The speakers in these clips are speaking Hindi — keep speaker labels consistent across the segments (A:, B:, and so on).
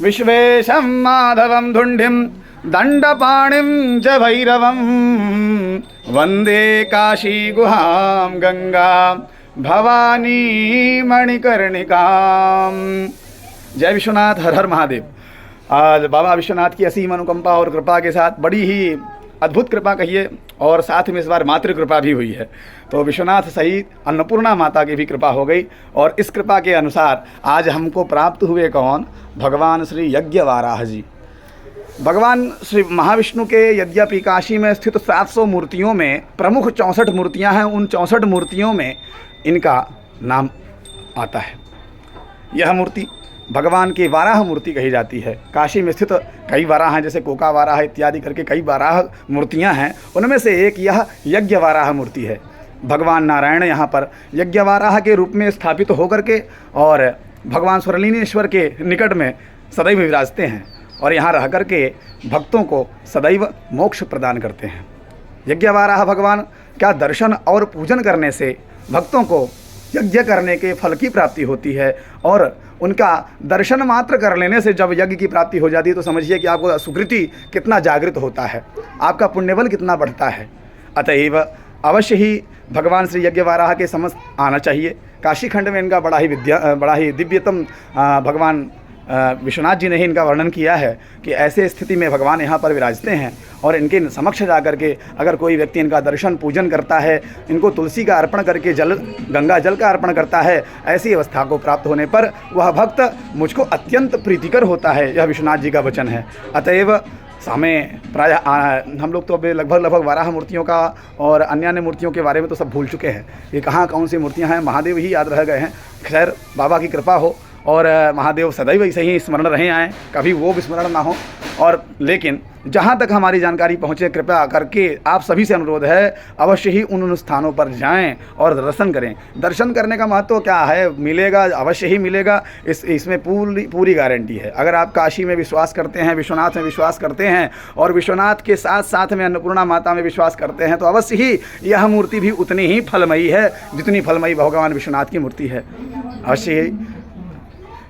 A: विश्वेशं माधवं धुण्डिं दण्डपाणिं च भैरवं वन्दे काशी गुहां गंगा भवानी मणिकर्णिकां। जय विश्वनाथ, हर हर महादेव। आज बाबा विश्वनाथ की असीम अनुकंपा और कृपा के साथ बड़ी ही अद्भुत कृपा कहिए, और साथ में इस बार मातृ कृपा भी हुई है। तो विश्वनाथ सहित अन्नपूर्णा माता की भी कृपा हो गई, और इस कृपा के अनुसार आज हमको प्राप्त हुए कौन? भगवान श्री यज्ञ वाराह जी। भगवान श्री महाविष्णु के यद्यपि काशी में स्थित 700 मूर्तियों में प्रमुख 64 मूर्तियां हैं, उन 64 मूर्तियों में इनका नाम आता है। यह मूर्ति भगवान की वाराह मूर्ति कही जाती है। काशी में स्थित कई वाराह हैं, जैसे कोका वाराह इत्यादि करके कई वाराह मूर्तियां हैं, उनमें से एक यह यज्ञ वाराह मूर्ति है। भगवान नारायण यहाँ पर यज्ञ वाराह के रूप में स्थापित होकर के और भगवान स्वरलीनेश्वर के निकट में सदैव विराजते हैं, और यहाँ रह कर के भक्तों को सदैव मोक्ष प्रदान करते हैं। यज्ञ वाराह भगवान का दर्शन और पूजन करने से भक्तों को यज्ञ करने के फल की प्राप्ति होती है, और उनका दर्शन मात्र कर लेने से जब यज्ञ की प्राप्ति हो जाती है तो समझिए कि आपको सुकृति कितना जागृत होता है, आपका पुण्यबल कितना बढ़ता है। अतएव अवश्य ही भगवान श्री यज्ञ वाराह के समझ आना चाहिए। काशी खंड में इनका बड़ा ही दिव्यतम भगवान विश्वनाथ जी ने ही इनका वर्णन किया है कि ऐसे स्थिति में भगवान यहाँ पर विराजते हैं, और इनके समक्ष जा कर के अगर कोई व्यक्ति इनका दर्शन पूजन करता है, इनको तुलसी का अर्पण करके गंगा जल का अर्पण करता है, ऐसी अवस्था को प्राप्त होने पर वह भक्त मुझको अत्यंत प्रीतिकर होता है। यह विश्वनाथ जी का वचन है। अतएव हमें प्रायः हम लोग तो अब लगभग वाराह मूर्तियों का और अन्य मूर्तियों के बारे में तो सब भूल चुके हैं कि कहाँ कौन सी मूर्तियाँ हैं, महादेव ही याद रह गए हैं। खैर, बाबा की कृपा हो और महादेव सदैव ऐसे ही स्मरण रहे आएँ, कभी वो विस्मरण ना हो। और लेकिन जहाँ तक हमारी जानकारी पहुँचे, कृपया करके आप सभी से अनुरोध है, अवश्य ही उन स्थानों पर जाएं और दर्शन करें। दर्शन करने का महत्व क्या है? मिलेगा, अवश्य ही मिलेगा, इसमें पूरी गारंटी है। अगर आप काशी में विश्वास करते हैं, विश्वनाथ में विश्वास करते हैं, और विश्वनाथ के साथ साथ में अन्नपूर्णा माता में विश्वास करते हैं, तो अवश्य ही यह मूर्ति भी उतनी ही फलमयी है जितनी फलमयी भगवान विश्वनाथ की मूर्ति है। अवश्य ही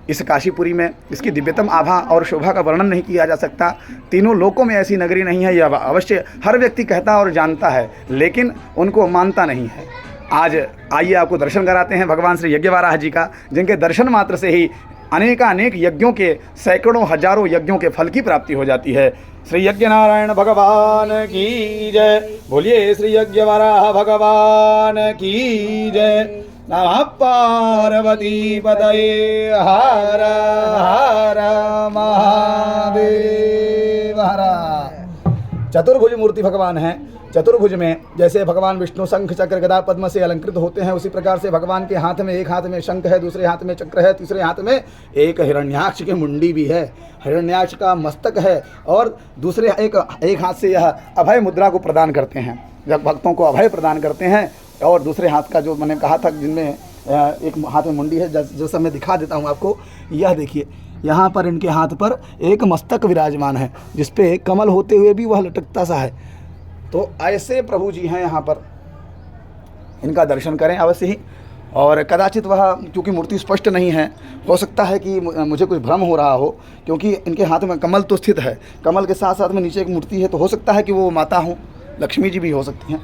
A: इस काशीपुरी में इसकी दिव्यतम आभा और शोभा का वर्णन नहीं किया जा सकता। तीनों लोकों में ऐसी नगरी नहीं है, यह अवश्य हर व्यक्ति कहता और जानता है, लेकिन उनको मानता नहीं है। आज आइए आपको दर्शन कराते हैं भगवान श्री यज्ञ वाराह जी का, जिनके दर्शन मात्र से ही अनेक यज्ञों के, सैकड़ों हजारों यज्ञों के फल की प्राप्ति हो जाती है। श्री यज्ञ नारायण भगवान की जय। बोलिए श्री यज्ञ वाराह भगवान की जय। नमः पार्वती पतये हर हर महादेव हर। चतुर्भुज मूर्ति भगवान हैं। चतुर्भुज में जैसे भगवान विष्णु शंख चक्र गदा पद्म से अलंकृत होते हैं, उसी प्रकार से भगवान के हाथ में एक हाथ में शंख है, दूसरे हाथ में चक्र है, तीसरे हाथ में एक हिरण्याक्ष की मुंडी भी है, हिरण्याक्ष का मस्तक है, और दूसरे एक हाथ से यह अभय मुद्रा को प्रदान करते हैं। जब भक्तों को अभय प्रदान करते हैं, और दूसरे हाथ का जो मैंने कहा था जिनमें एक हाथ में मुंडी है, जो सब मैं दिखा देता हूँ आपको। यह देखिए, यहाँ पर इनके हाथ पर एक मस्तक विराजमान है, जिस पे कमल होते हुए भी वह लटकता सा है। तो ऐसे प्रभु जी हैं यहाँ पर, इनका दर्शन करें अवश्य ही। और कदाचित वह, क्योंकि मूर्ति स्पष्ट नहीं है, हो सकता है कि मुझे कुछ भ्रम हो रहा हो, क्योंकि इनके हाथ में कमल तो स्थित है, कमल के साथ साथ में नीचे एक मूर्ति है, तो हो सकता है कि वो माता हो, लक्ष्मी जी भी हो सकती हैं,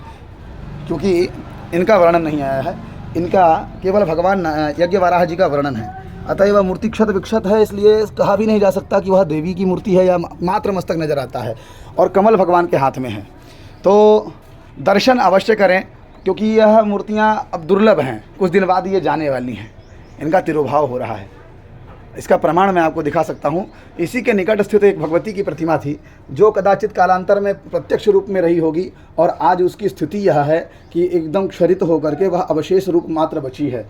A: क्योंकि इनका वर्णन नहीं आया है। इनका केवल भगवान यज्ञ वाराह जी का वर्णन है। अतएव मूर्ति क्षत विक्षत है, इसलिए कहा भी नहीं जा सकता कि वह देवी की मूर्ति है या मात्र मस्तक नजर आता है, और कमल भगवान के हाथ में है। तो दर्शन अवश्य करें, क्योंकि यह मूर्तियां अब दुर्लभ हैं, कुछ दिन बाद ये जाने वाली हैं, इनका तिरोभाव हो रहा है। इसका प्रमाण मैं आपको दिखा सकता हूँ। इसी के निकट स्थित एक भगवती की प्रतिमा थी, जो कदाचित कालांतर में प्रत्यक्ष रूप में रही होगी, और आज उसकी स्थिति यह है कि एकदम क्षरित होकर के वह अवशेष रूप मात्र बची है।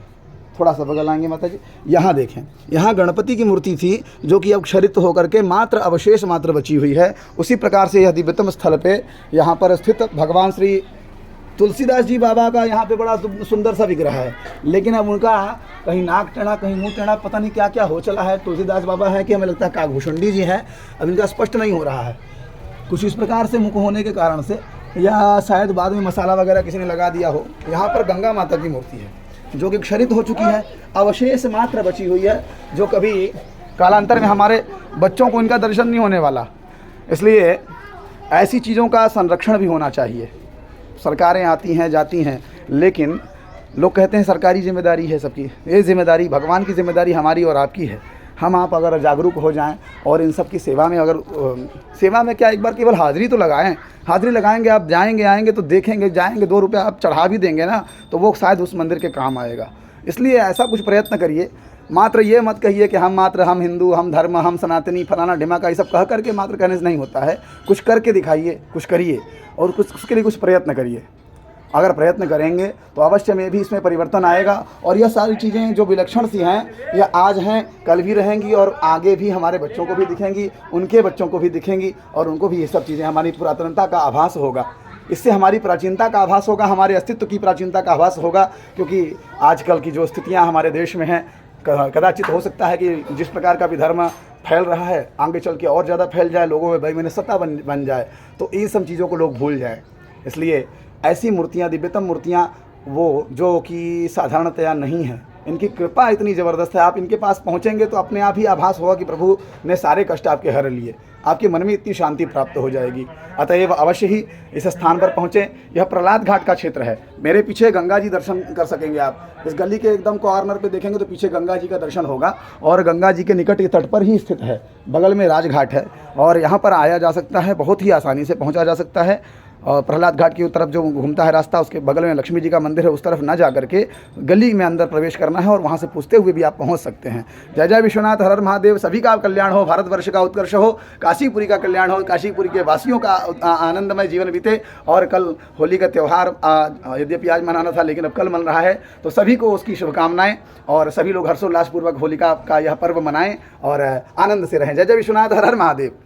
A: थोड़ा सा बगल आएंगे माता जी, यहाँ देखें, यहाँ गणपति की मूर्ति थी, जो कि अब क्षरित होकर के मात्र अवशेष मात्र बची हुई है। उसी प्रकार से यह दिव्यतम स्थल पे यहाँ पर स्थित भगवान श्री तुलसीदास जी बाबा का यहाँ पे बड़ा सुंदर सा विग्रह है, लेकिन अब उनका कहीं नाक टेढ़ा, कहीं मुंह टेढ़ा, पता नहीं क्या क्या हो चला है। तुलसीदास बाबा है कि हमें लगता है काकभूषणी जी हैं, अब इनका स्पष्ट नहीं हो रहा है। कुछ इस प्रकार से मुख होने के कारण से, या शायद बाद में मसाला वगैरह किसी ने लगा दिया हो। यहाँ पर गंगा माता की मूर्ति है, जो कि क्षरित हो चुकी है, अवशेष मात्र बची हुई है, जो कभी कालांतर में हमारे बच्चों को इनका दर्शन नहीं होने वाला। इसलिए ऐसी चीज़ों का संरक्षण भी होना चाहिए। सरकारें आती हैं जाती हैं, लेकिन लोग कहते हैं सरकारी जिम्मेदारी है सबकी। ये जिम्मेदारी, भगवान की जिम्मेदारी हमारी और आपकी है। हम आप अगर जागरूक हो जाएं और इन सब की सेवा में, अगर सेवा में क्या, एक बार केवल हाज़िरी तो लगाएं। हाज़िरी लगाएंगे, आप जाएंगे आएंगे तो देखेंगे, जाएंगे 2 रुपये आप चढ़ा भी देंगे ना, तो वो शायद उस मंदिर के काम आएगा। इसलिए ऐसा कुछ प्रयत्न करिए। मात्र ये मत कहिए कि हम हिंदू, हम धर्म, हम सनातनी, फलाना ढिमाका, ये सब कह करके मात्र कहने से नहीं होता है। कुछ करके दिखाइए, कुछ करिए और कुछ उसके लिए कुछ प्रयत्न करिए। अगर प्रयत्न करेंगे तो अवश्य में भी इसमें परिवर्तन आएगा। और यह सारी चीज़ें जो विलक्षण सी हैं, यह आज हैं, कल भी रहेंगी और आगे भी हमारे बच्चों को भी दिखेंगी, उनके बच्चों को भी दिखेंगी और उनको भी ये सब चीज़ें, हमारी पुरातनता का आभास होगा। इससे हमारी प्राचीनता का आभास होगा, हमारे अस्तित्व की प्राचीनता का आभास होगा। क्योंकि आजकल की जो स्थितियाँ हमारे देश में हैं, कदाचित हो सकता है कि जिस प्रकार का भी धर्म फैल रहा है, आगे चल के और ज़्यादा फैल जाए, लोगों में बेमनस्सता बन जाए, तो इन सब चीज़ों को लोग भूल जाएँ। इसलिए ऐसी मूर्तियाँ, दिव्यतम मूर्तियाँ, वो जो कि साधारणतया नहीं हैं, इनकी कृपा इतनी ज़बरदस्त है। आप इनके पास पहुँचेंगे तो अपने आप ही आभास होगा कि प्रभु ने सारे कष्ट आपके हर लिए। आपके मन में इतनी शांति प्राप्त हो जाएगी। अतएव अवश्य ही इस स्थान पर पहुँचें। यह प्रहलाद घाट का क्षेत्र है। मेरे पीछे गंगा जी दर्शन कर सकेंगे आप। इस गली के एकदम कॉर्नर पे देखेंगे तो पीछे गंगा जी का दर्शन होगा और गंगा जी के निकट, ये तट पर ही स्थित है। बगल में राजघाट है और यहाँ पर आया जा सकता है, बहुत ही आसानी से पहुँचा जा सकता है। और प्रहलाद घाट की तरफ जो घूमता है रास्ता, उसके बगल में लक्ष्मी जी का मंदिर है, उस तरफ ना जा करके गली में अंदर प्रवेश करना है और वहाँ से पूछते हुए भी आप पहुँच सकते हैं। जय जय विश्वनाथ, हर हर महादेव। सभी का कल्याण हो, भारतवर्ष का उत्कर्ष हो, काशीपुरी का कल्याण हो, काशीपुरी के वासियों का आनंदमय जीवन बीते। और कल होली का त्यौहार यद्यपि आज मनाना था, लेकिन अब कल मन रहा है, तो सभी को उसकी शुभकामनाएं और सभी लोग हर्षोल्लासपूर्वक होलिका का यह पर्व मनाएं और आनंद से रहें। जय जय विश्वनाथ, हर हर महादेव।